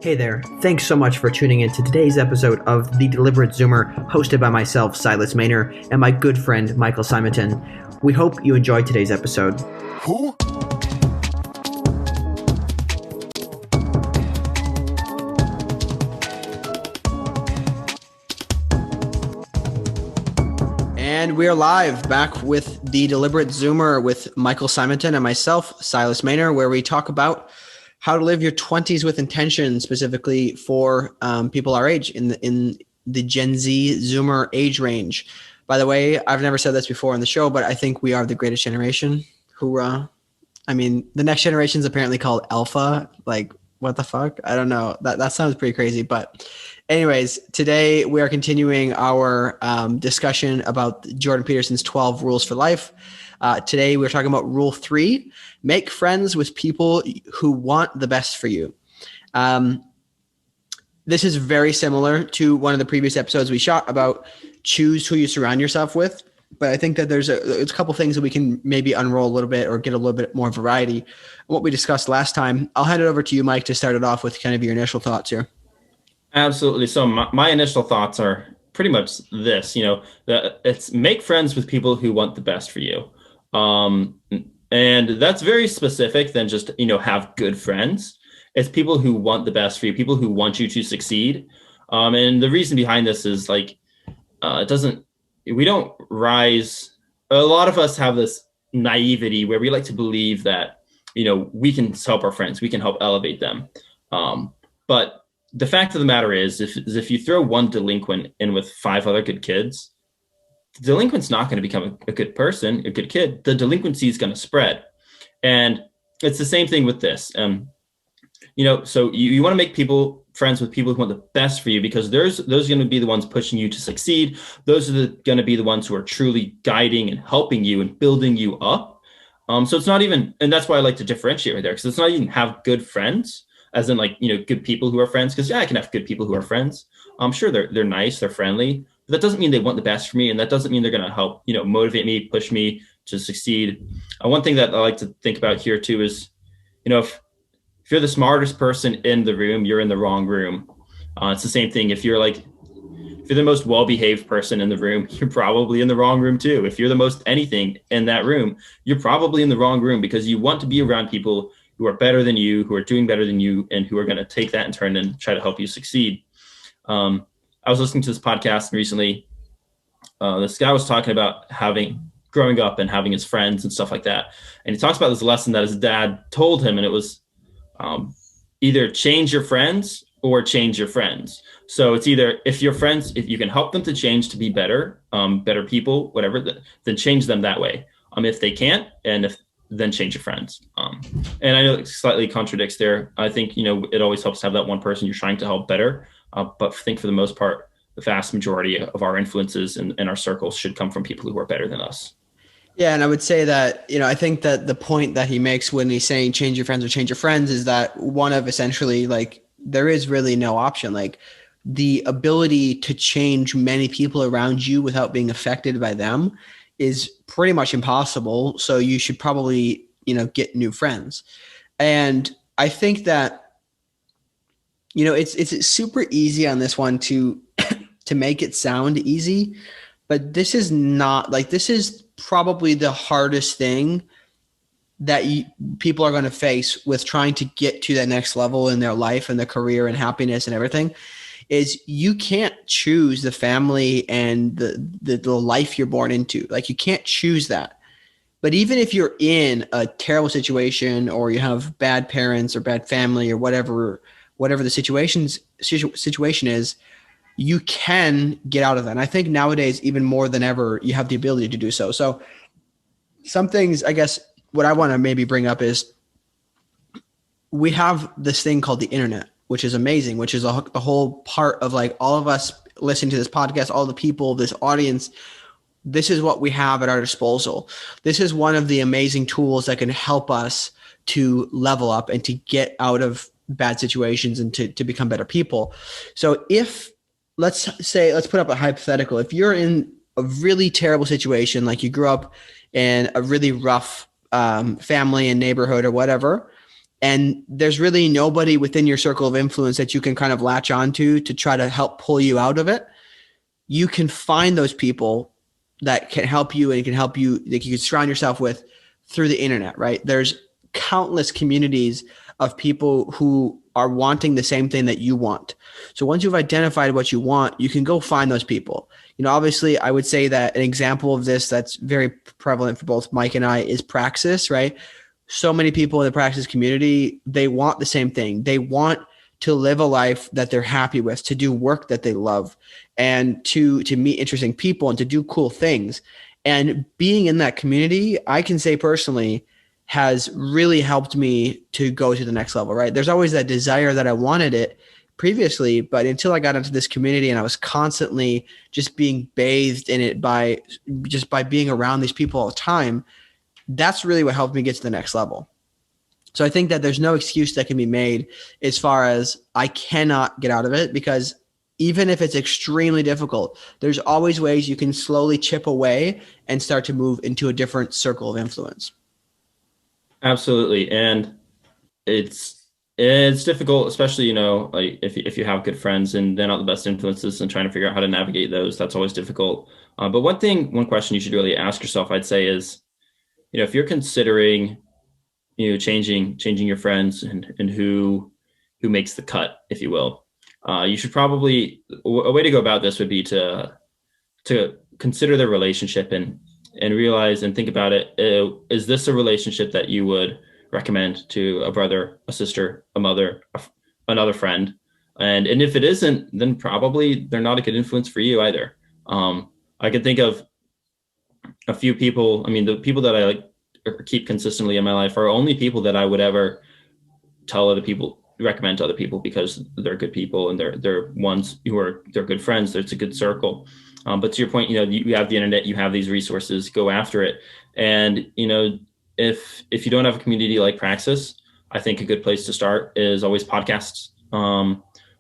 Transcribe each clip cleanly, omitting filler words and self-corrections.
Hey there, thanks so much for tuning in to today's episode of The Deliberate Zoomer, hosted by myself, Silas Maynor, and my good friend, Michael Simonton. We hope you enjoyed today's episode. Who? And we are live, back with The Deliberate Zoomer with Michael Simonton and myself, Silas Maynor, where we talk about how to live your 20s with intention, specifically for people our age in the Gen Z Zoomer age range. By the way, I've never said this before on the show, but I think we are the greatest generation. Hoorah. I mean, the next generation is apparently called Alpha. Like, what the fuck? I don't know. That sounds pretty crazy. But anyways, today we are continuing our discussion about Jordan Peterson's 12 rules for life. Today we're talking about rule 3, make friends with people who want the best for you. This is very similar to one of the previous episodes we shot about choose who you surround yourself with. But I think that there's a couple things that we can maybe unroll a little bit or get a little bit more variety in what we discussed last time. I'll hand it over to you, Mike, to start it off with kind of your initial thoughts here. Absolutely. So my initial thoughts are pretty much this, it's make friends with people who want the best for you. And that's very specific than just, have good friends. It's people who want the best for you, people who want you to succeed. And the reason behind this is we don't rise. A lot of us have this naivety where we like to believe that, we can help our friends, we can help elevate them. But the fact of the matter is if you throw one delinquent in with 5 other good kids, the delinquent's not going to become a good person, a good kid. The delinquency is going to spread. And it's the same thing with this. So you want to make friends with people who want the best for you, because those are going to be the ones pushing you to succeed. Those are going to be the ones who are truly guiding and helping you and building you up. So it's not even, and that's why I like to differentiate right there, because it's not even have good friends, as in good people who are friends. Because I can have good people who are friends. I'm sure they're nice, they're friendly. But that doesn't mean they want the best for me, and that doesn't mean they're going to help, motivate me, push me to succeed. One thing that I like to think about here too is, if you're the smartest person in the room, you're in the wrong room. It's the same thing. If you're the most well-behaved person in the room, you're probably in the wrong room too. If you're the most anything in that room, you're probably in the wrong room, because you want to be around people who are better than you, who are doing better than you, and who are going to take that in turn and try to help you succeed. I was listening to this podcast recently. This guy was talking about growing up and having his friends and stuff like that. And he talks about this lesson that his dad told him, and it was either change your friends or change your friends. So it's either if your friends, if you can help them to change to be better, better people, whatever, then change them that way. If they can't, then change your friends. And I know it slightly contradicts there. I think, it always helps to have that one person you're trying to help better. But I think for the most part, the vast majority of our influences in our circles should come from people who are better than us. Yeah, and I would say that, I think that the point that he makes when he's saying change your friends or change your friends is that one of essentially there is really no option. The ability to change many people around you without being affected by them is pretty much impossible. So you should probably, get new friends. And I think that, it's super easy on this one to make it sound easy, but this is not this is probably the hardest thing that people are going to face with trying to get to that next level in their life and their career and happiness and everything. Is you can't choose the family and the life you're born into. You can't choose that. But even if you're in a terrible situation, or you have bad parents or bad family or whatever the situation is, you can get out of that. And I think nowadays, even more than ever, you have the ability to do so. So some things, I guess, what I want to maybe bring up is we have this thing called the internet, which is amazing, which is the whole part of all of us listening to this podcast, all the people, this audience. This is what we have at our disposal. This is one of the amazing tools that can help us to level up and to get out of bad situations and to become better people. So let's put up a hypothetical. If you're in a really terrible situation, you grew up in a really rough family and neighborhood or whatever, and there's really nobody within your circle of influence that you can kind of latch onto to try to help pull you out of it, you can find those people that can help you and can help you, that you can surround yourself with through the internet, right? There's countless communities of people who are wanting the same thing that you want. So once you've identified what you want, you can go find those people. Obviously I would say that an example of this that's very prevalent for both Mike and I is Praxis, right? So many people in the Praxis community, they want the same thing. They want to live a life that they're happy with, to do work that they love, and to meet interesting people and to do cool things. And being in that community, I can say personally, has really helped me to go to the next level, right? There's always that desire that I wanted it previously, but until I got into this community and I was constantly just being bathed in it by being around these people all the time, that's really what helped me get to the next level. So I think that there's no excuse that can be made as far as I cannot get out of it, because even if it's extremely difficult, there's always ways you can slowly chip away and start to move into a different circle of influence. Absolutely. And it's difficult, especially, like if you have good friends and they're not the best influences and trying to figure out how to navigate those, that's always difficult. But one question you should really ask yourself, I'd say, is, if you're considering changing your friends and who makes the cut, if you will, you should probably, a way to go about this would be to consider the relationship and realize and think about it. Is this a relationship that you would recommend to a brother, a sister, a mother, another friend? And if it isn't, then probably they're not a good influence for you either. I could think of a few people. I mean, the people that I like keep consistently in my life are only people that I would ever recommend to other people, because they're good people and they're ones they're good friends. It's a good circle. But to your point, you have the internet, you have these resources, go after it. And, if you don't have a community like Praxis, I think a good place to start is always podcasts.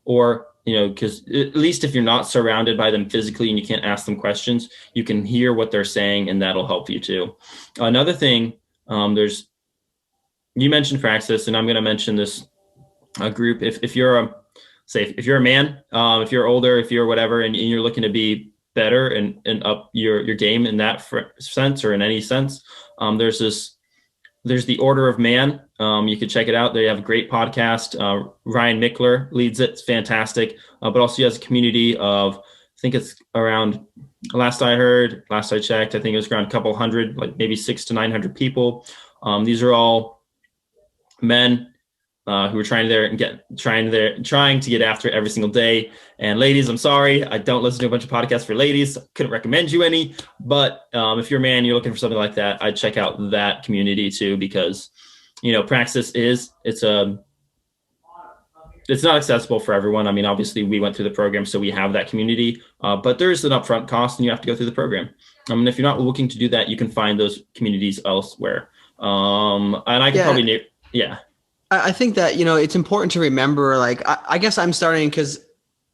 Or, because at least if you're not surrounded by them physically and you can't ask them questions, you can hear what they're saying, and that'll help you too. Another thing, you mentioned Praxis, and I'm going to mention this group. If you're a man, if you're older, if you're whatever, and you're looking to be better and up your game in that sense, or in any sense, there's the Order of Man. You could check it out. They have a great podcast. Ryan Mickler leads it. It's fantastic. But also he has a community of, I think it's around, last I checked, I think it was around a couple hundred, like maybe 600 to 900 people. These are all men who are trying to get after it every single day. And ladies, I'm sorry, I don't listen to a bunch of podcasts for ladies. Couldn't recommend you any. But if you're a man, you're looking for something like that, I'd check out that community too, because Praxis it's not accessible for everyone. I mean, obviously we went through the program, so we have that community, but there's an upfront cost and you have to go through the program. I mean, if you're not looking to do that, you can find those communities elsewhere. And I can probably, yeah. I think that, it's important to remember, like, I guess I'm starting, because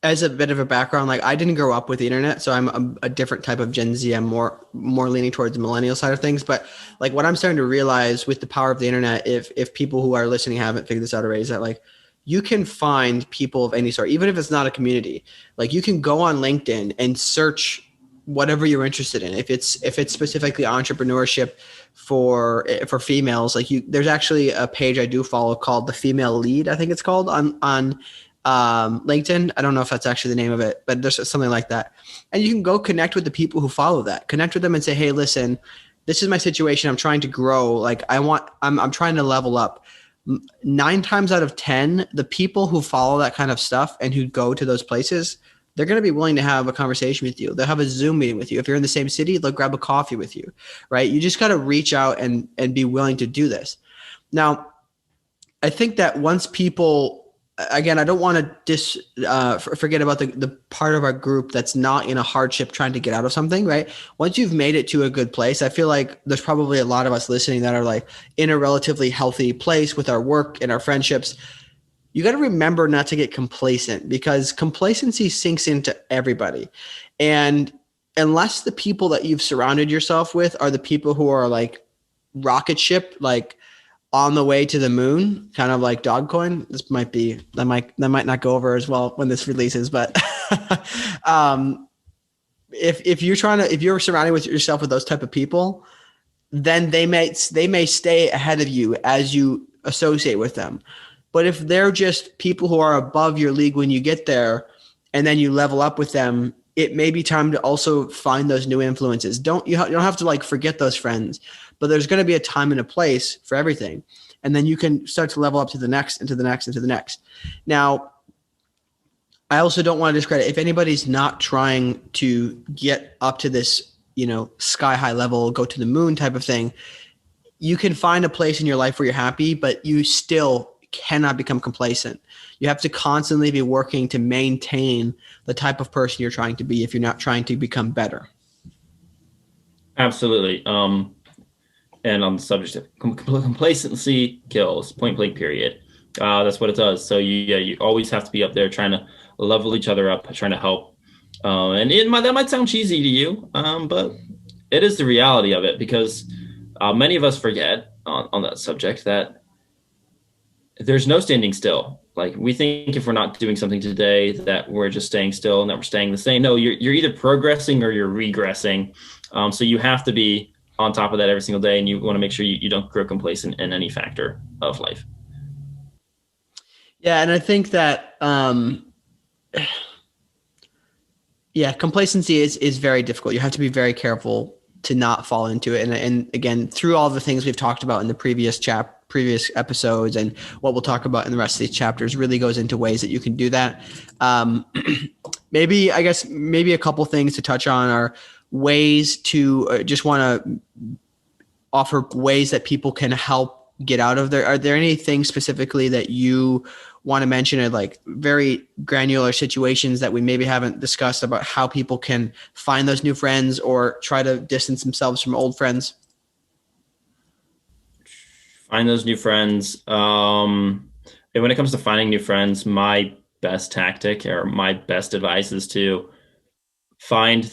as a bit of a background, like, I didn't grow up with the internet, so I'm a different type of Gen Z. I'm more leaning towards the millennial side of things. But like, what I'm starting to realize with the power of the internet, if people who are listening haven't figured this out already, is that, like, you can find people of any sort, even if it's not a community. Like, you can go on LinkedIn and search whatever you're interested in. If it's specifically entrepreneurship for females, like, there's actually a page I do follow called The Female Lead, I think it's called, on LinkedIn. I don't know if that's actually the name of it, but there's something like that. And you can go connect with the people who follow that, connect with them and say, hey, listen, this is my situation. I'm trying to grow. Like, I'm trying to level up. 9 times out of 10, the people who follow that kind of stuff and who go to those places, they're going to be willing to have a conversation with you. They'll have a Zoom meeting with you. If you're in the same city, they'll grab a coffee with you, right? You just got to reach out and be willing to do this. Now, I think that once people, again, I don't want to forget about the part of our group that's not in a hardship trying to get out of something, right? Once you've made it to a good place, I feel like there's probably a lot of us listening that are like in a relatively healthy place with our work and our friendships. You got to remember not to get complacent, because complacency sinks into everybody. And unless the people that you've surrounded yourself with are the people who are like rocket ship, like on the way to the moon, kind of like Dogecoin. This might be that might not go over as well when this releases, but if you're surrounding with yourself with those type of people, then they may stay ahead of you as you associate with them. But if they're just people who are above your league when you get there, and then you level up with them, it may be time to also find those new influences. You don't have to like forget those friends, but there's going to be a time and a place for everything. And then you can start to level up to the next and to the next and to the next. Now, I also don't want to discredit if anybody's not trying to get up to this, sky high level, go to the moon type of thing. You can find a place in your life where you're happy, but you still cannot become complacent. You have to constantly be working to maintain the type of person you're trying to be if you're not trying to become better. Absolutely. And on the subject of complacency kills, point blank period. That's what it does. So you always have to be up there trying to level each other up, trying to help. And that might sound cheesy to you, but it is the reality of it, because many of us forget on that subject that there's no standing still. Like, we think if we're not doing something today that we're just staying still and that we're staying the same. No, you're either progressing or you're regressing. So you have to be on top of that every single day, and you want to make sure you don't grow complacent in any factor of life. Yeah, and I think that complacency is very difficult. You have to be very careful to not fall into it. And again, through all the things we've talked about in the previous episodes and what we'll talk about in the rest of these chapters really goes into ways that you can do that. Maybe a couple things to touch on are ways to just want to offer ways that people can help get out of there. Are there anything specifically that you want to mention at like very granular situations that we maybe haven't discussed about how people can find those new friends or try to distance themselves from old friends? Find those new friends. And when it comes to finding new friends, my best tactic or my best advice is to find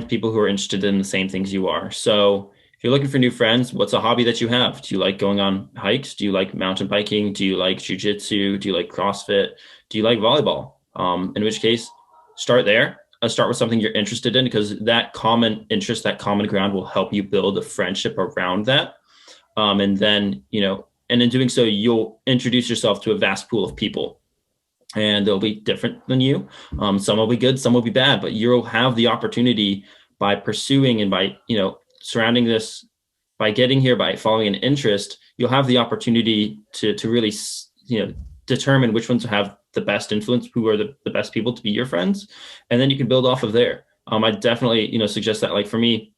people who are interested in the same things you are. So if you're looking for new friends, what's a hobby that you have? Do you like going on hikes? Do you like mountain biking? Do you like jujitsu? Do you like CrossFit? Do you like volleyball? In which case, start there. Start with something you're interested in, because that common interest, that common ground will help you build a friendship around that. And then, and in doing so, you'll introduce yourself to a vast pool of people, and they'll be different than you. Some will be good, some will be bad, but you'll have the opportunity by pursuing and by, surrounding this, by getting here, by following an interest, you'll have the opportunity to really, determine which ones have the best influence, who are the best people to be your friends. And then you can build off of there. I definitely, suggest that. Like for me,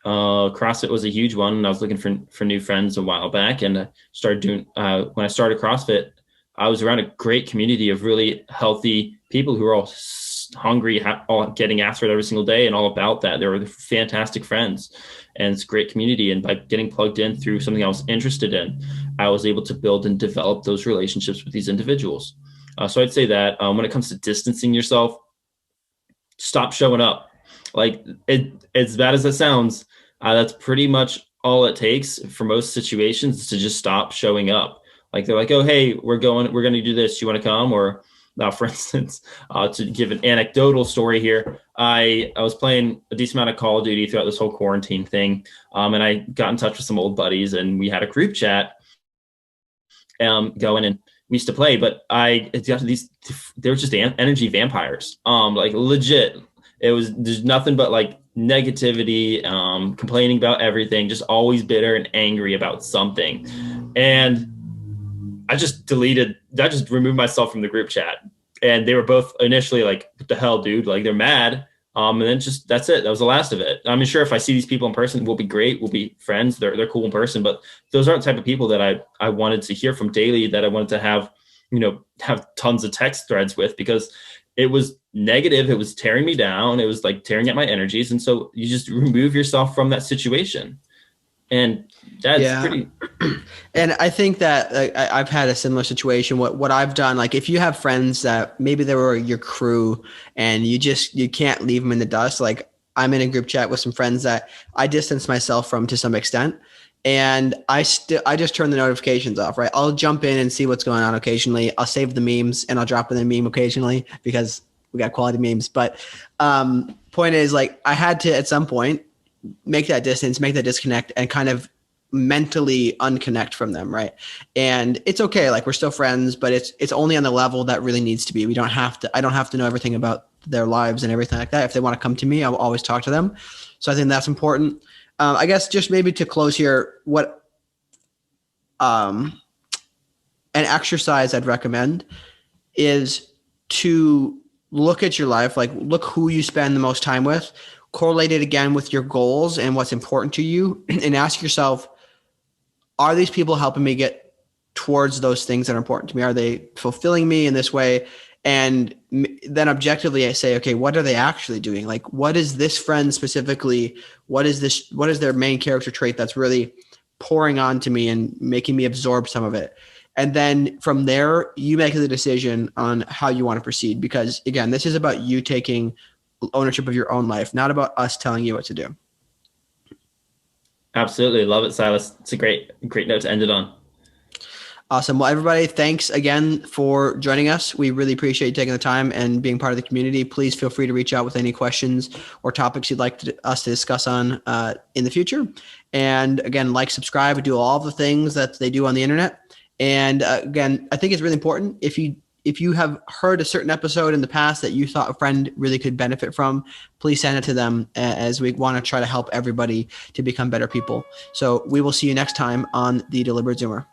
CrossFit was a huge one, and I was looking for new friends a while back, and I started doing when I started CrossFit, I was around a great community of really healthy people who were all hungry, all getting after it every single day, and all about that. They were fantastic friends, and it's a great community. And by getting plugged in through something I was interested in, I was able to build and develop those relationships with these individuals. So I'd say that when it comes to distancing yourself, stop showing up. Like, as bad as it sounds, that's pretty much all it takes for most situations, is to just stop showing up. Like, they're like, oh, hey, we're going to do this. You want to come? Or for instance, to give an anecdotal story here, I was playing a decent amount of Call of Duty throughout this whole quarantine thing. And I got in touch with some old buddies, and we had a group chat going, and we used to play, but they were just energy vampires. Like legit. There's nothing but like negativity, complaining about everything, just always bitter and angry about something. And I just removed myself from the group chat. And they were both initially like, what the hell, dude? Like, they're mad. And then that's it. That was the last of it. I mean, sure, if I see these people in person, we'll be great. We'll be friends. They're cool in person, but those aren't the type of people that I wanted to hear from daily, that I wanted to have tons of text threads with, because it was negative. It was tearing me down. It was like tearing at my energies. And so you just remove yourself from that situation. And that's pretty. And I think that I've had a similar situation. What I've done, like if you have friends that maybe they were your crew and you can't leave them in the dust. Like I'm in a group chat with some friends that I distance myself from to some extent. and I just turn the notifications off, right? I'll jump in and see what's going on occasionally. I'll save the memes and I'll drop in a meme occasionally because we got quality memes. But point is, like, I had to at some point make that distance, make that disconnect, and kind of mentally unconnect from them, right? And it's okay, like, we're still friends, but it's only on the level that really needs to be. We don't have to. I don't have to know everything about their lives and everything like that. If they want to come to me, I will always talk to them. So I think that's important. I guess just maybe to close here, what an exercise I'd recommend is to look at your life, like look who you spend the most time with, correlate it again with your goals and what's important to you, and ask yourself, are these people helping me get towards those things that are important to me? Are they fulfilling me in this way? And then objectively, I say, okay, what are they actually doing? Like, what is this friend specifically? What is their main character trait that's really pouring onto me and making me absorb some of it? And then from there, you make the decision on how you want to proceed. Because again, this is about you taking ownership of your own life, not about us telling you what to do. Absolutely. Love it, Silas. It's a great note to end it on. Awesome. Well, everybody, thanks again for joining us. We really appreciate you taking the time and being part of the community. Please feel free to reach out with any questions or topics you'd like us to discuss on in the future. And again, like, subscribe, do all the things that they do on the internet. And again, I think it's really important, if you have heard a certain episode in the past that you thought a friend really could benefit from, please send it to them, as we want to try to help everybody to become better people. So we will see you next time on The Deliberate Zoomer.